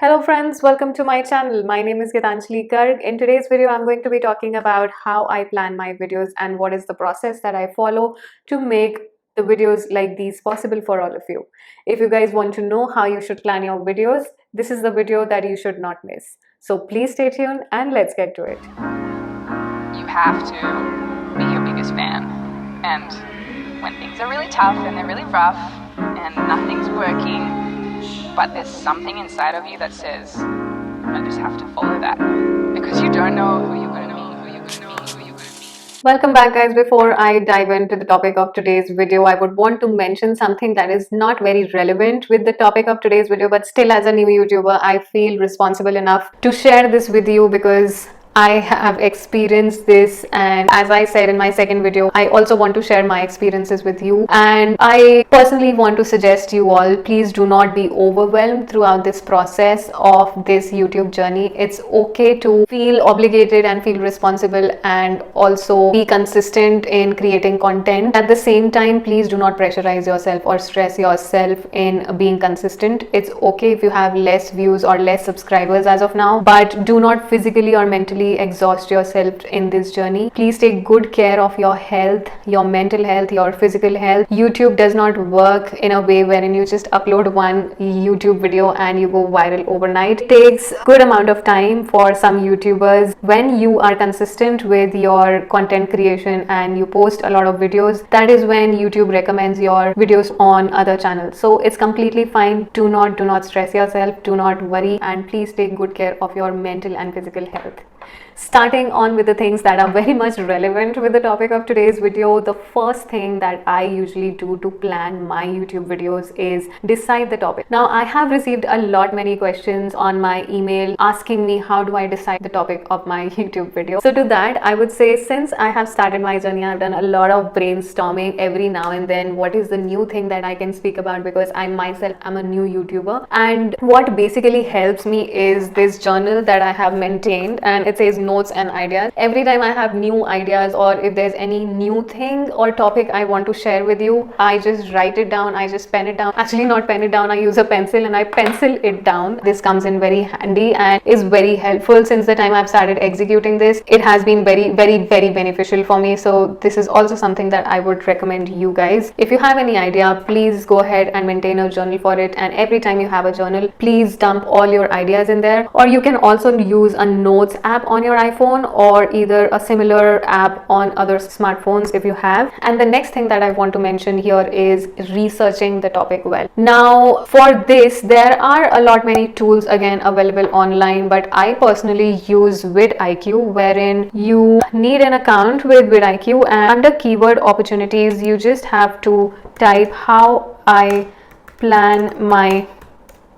Hello friends, welcome to my channel. My name is Geetanjali Garg. In today's video, I'm going to be talking about how I plan my videos and what is the process that I follow to make the videos like these possible for all of you. If you guys want to know how you should plan your videos, this is the video that you should not miss. So please stay tuned and let's get to it. You have to be your biggest fan. And when things are really tough and they're really rough and nothing's working, but there's something inside of you that says, I just have to follow that. Because you don't know who you're going to be. Welcome back guys. Before I dive into the topic of today's video, I would want to mention something that is not very relevant with the topic of today's video, but still as a new YouTuber, I feel responsible enough to share this with you because I have experienced this, and as I said in my second video, I also want to share my experiences with you. And I personally want to suggest you all, please do not be overwhelmed throughout this process of this YouTube journey. It's okay to feel obligated and feel responsible and also be consistent in creating content. At the same time, please do not pressurize yourself or stress yourself in being consistent. It's okay if you have less views or less subscribers as of now, but do not physically or mentally exhaust yourself in this journey. Please take good care of your health, your mental health, your physical health. YouTube does not work in a way wherein you just upload one YouTube video and you go viral overnight. It takes good amount of time for some YouTubers. When you are consistent with your content creation and you post a lot of videos, that is when YouTube recommends your videos on other channels. So it's completely fine. Do not stress yourself, do not worry, and please take good care of your mental and physical health. Starting on with the things that are very much relevant with the topic of today's video, the first thing that I usually do to plan my YouTube videos is decide the topic. Now, I have received many questions on my email asking me how do I decide the topic of my YouTube video. So to that, I would say, since I have started my journey, I've done a lot of brainstorming every now and then. What is the new thing that I can speak about, because I myself am a new YouTuber, and what basically helps me is this journal that I have maintained, and it says notes and ideas. Every time I have new ideas or if there's any new thing or topic I want to share with you, I just write it down, I just pen it down. Actually, not pen it down, I use a pencil and I pencil it down. This comes in very handy and is very helpful. Since the time I've started executing this, it has been very beneficial for me. So this is also something that I would recommend you guys. If you have any idea, please go ahead and maintain a journal for it, and every time you have a journal, please dump all your ideas in there. Or you can also use a notes app on your iPhone, or either a similar app on other smartphones if you have. And the next thing that I want to mention here is researching the topic well. Now, for this, there are many tools again available online, but I personally use vidIQ, wherein you need an account with vidIQ, and under keyword opportunities, you just have to type how I plan my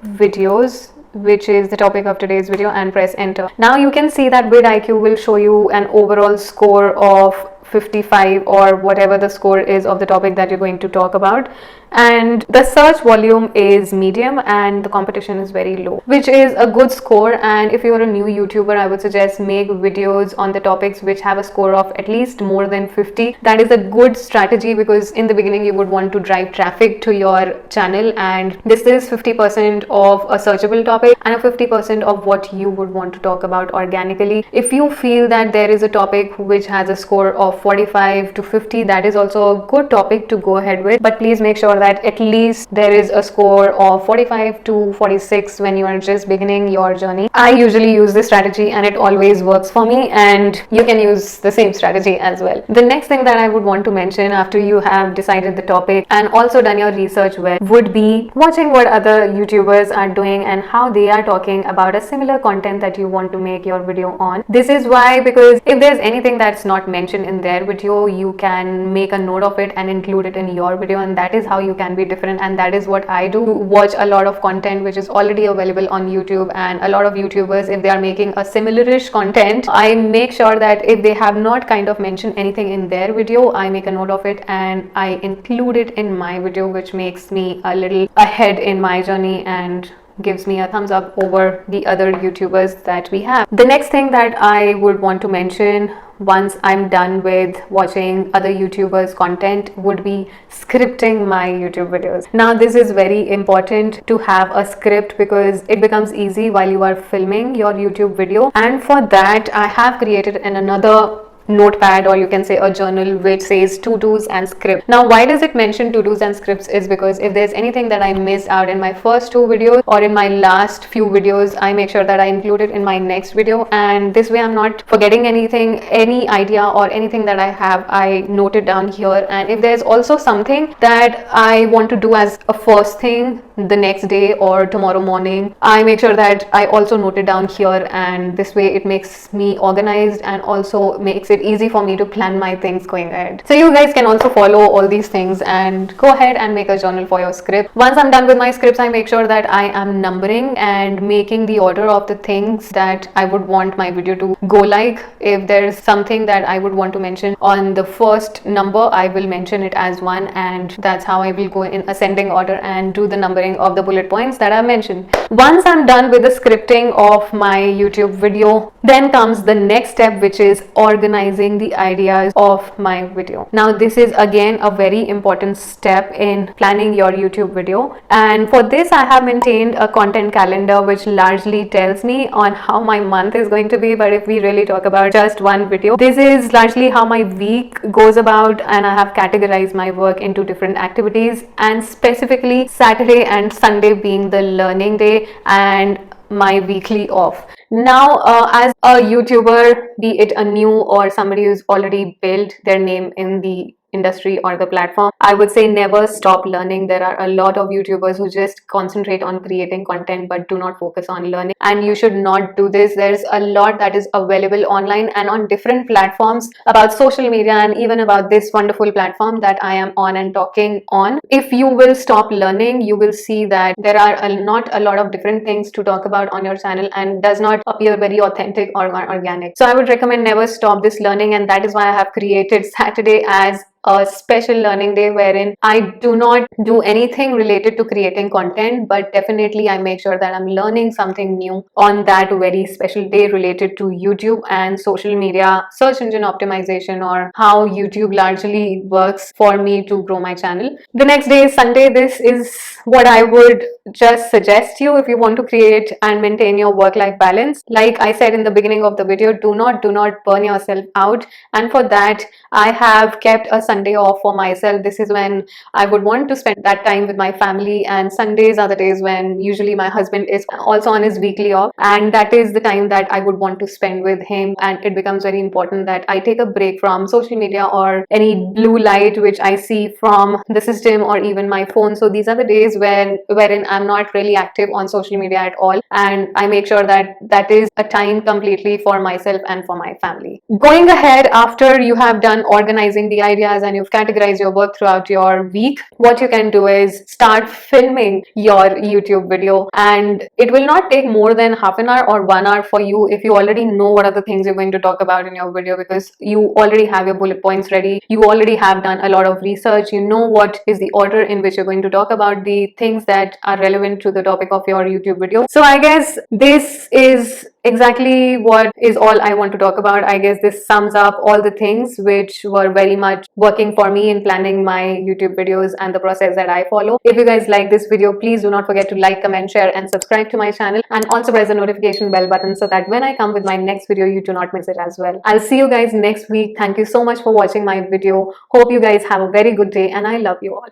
videos, which is the topic of today's video, and press enter. Now you can see that vidIQ will show you an overall score of 55 or whatever the score is of the topic that you're going to talk about, and the search volume is medium and the competition is very low, which is a good score. And if you're a new YouTuber, I would suggest make videos on the topics which have a score of at least more than 50. That is a good strategy, because in the beginning you would want to drive traffic to your channel, and this is 50% of a searchable topic and a 50% of what you would want to talk about organically. If you feel that there is a topic which has a score of 45 to 50, that is also a good topic to go ahead with, but please make sure that at least there is a score of 45 to 46 when you are just beginning your journey. I usually use this strategy and it always works for me, and you can use the same strategy as well. The next thing that I would want to mention after you have decided the topic and also done your research well would be watching what other YouTubers are doing and how they are talking about a similar content that you want to make your video on. This is why, because if there's anything that's not mentioned in their video, you can make a note of it and include it in your video, and that is how you can be different. And that is what I do. Watch a lot of content which is already available on YouTube, and a lot of YouTubers, if they are making a similar-ish content, I make sure that if they have not kind of mentioned anything in their video, I make a note of it and I include it in my video, which makes me a little ahead in my journey and gives me a thumbs up over the other YouTubers that we have. The next thing that I would want to mention once I'm done with watching other YouTubers' content would be scripting my YouTube videos. Now, this is very important to have a script because it becomes easy while you are filming your YouTube video. And for that, I have created another notepad, or you can say a journal, which says to-dos and script. Now, why does it mention to-dos and scripts is because if there's anything that I missed out in my first two videos or in my last few videos, I make sure that I include it in my next video, and this way I'm not forgetting anything, any idea or anything that I have, I note it down here. And if there's also something that I want to do as a first thing the next day or tomorrow morning, I make sure that I also note it down here, and this way it makes me organized and also makes it easy for me to plan my things going ahead. So you guys can also follow all these things and go ahead and make a journal for your script. Once I'm done with my scripts, I make sure that I am numbering and making the order of the things that I would want my video to go like. If there's something that I would want to mention on the first number, I will mention it as 1, and that's how I will go in ascending order and do the numbering of the bullet points that I mentioned. Once I'm done with the scripting of my YouTube video, then comes the next step, which is organizing the ideas of my video. Now, this is again a very important step in planning your YouTube video, and for this I have maintained a content calendar which largely tells me on how my month is going to be. But if we really talk about just one video, this is largely how my week goes about, and I have categorized my work into different activities, and specifically Saturday and Sunday being the learning day and my weekly off. Now, as a YouTuber, be it a new or somebody who's already built their name in the industry or the platform, I would say never stop learning. There are a lot of YouTubers who just concentrate on creating content but do not focus on learning, and you should not do this. There's a lot that is available online and on different platforms about social media, and even about this wonderful platform that I am on and talking on. If you will stop learning, you will see that there are not a lot of different things to talk about on your channel, and does not appear very authentic or organic. So I would recommend never stop this learning, and that is why I have created Saturday as a special learning day wherein I do not do anything related to creating content, but definitely I make sure that I'm learning something new on that very special day related to YouTube and social media, search engine optimization, or how YouTube largely works for me to grow my channel. The next day is Sunday. This is what I would just suggest you if you want to create and maintain your work-life balance. Like I said in the beginning of the video, do not burn yourself out, and for that I have kept a Sunday off for myself. This is when I would want to spend that time with my family, and Sundays are the days when usually my husband is also on his weekly off, and that is the time that I would want to spend with him. And it becomes very important that I take a break from social media or any blue light which I see from the system or even my phone. So these are the days wherein I'm not really active on social media at all, and I make sure that that is a time completely for myself and for my family. Going ahead, after you have done organizing the ideas and you've categorized your work throughout your week, what you can do is start filming your YouTube video, and it will not take more than half an hour or 1 hour for you if you already know what are the things you're going to talk about in your video, because you already have your bullet points ready, you already have done a lot of research, you know what is the order in which you're going to talk about the things that are relevant to the topic of your YouTube video. So I guess this is exactly what is all I want to talk about. I guess this sums up all the things which were very much working for me in planning my YouTube videos and the process that I follow. If you guys like this video, please do not forget to like, comment, share, and subscribe to my channel, and also press the notification bell button so that when I come with my next video, you do not miss it as well. I'll see you guys next week. Thank you so much for watching my video. Hope you guys have a very good day, and I love you all.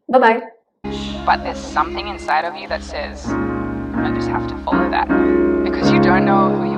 Bye-bye. But there's something inside of you that says, I just have to follow that. Because you don't know who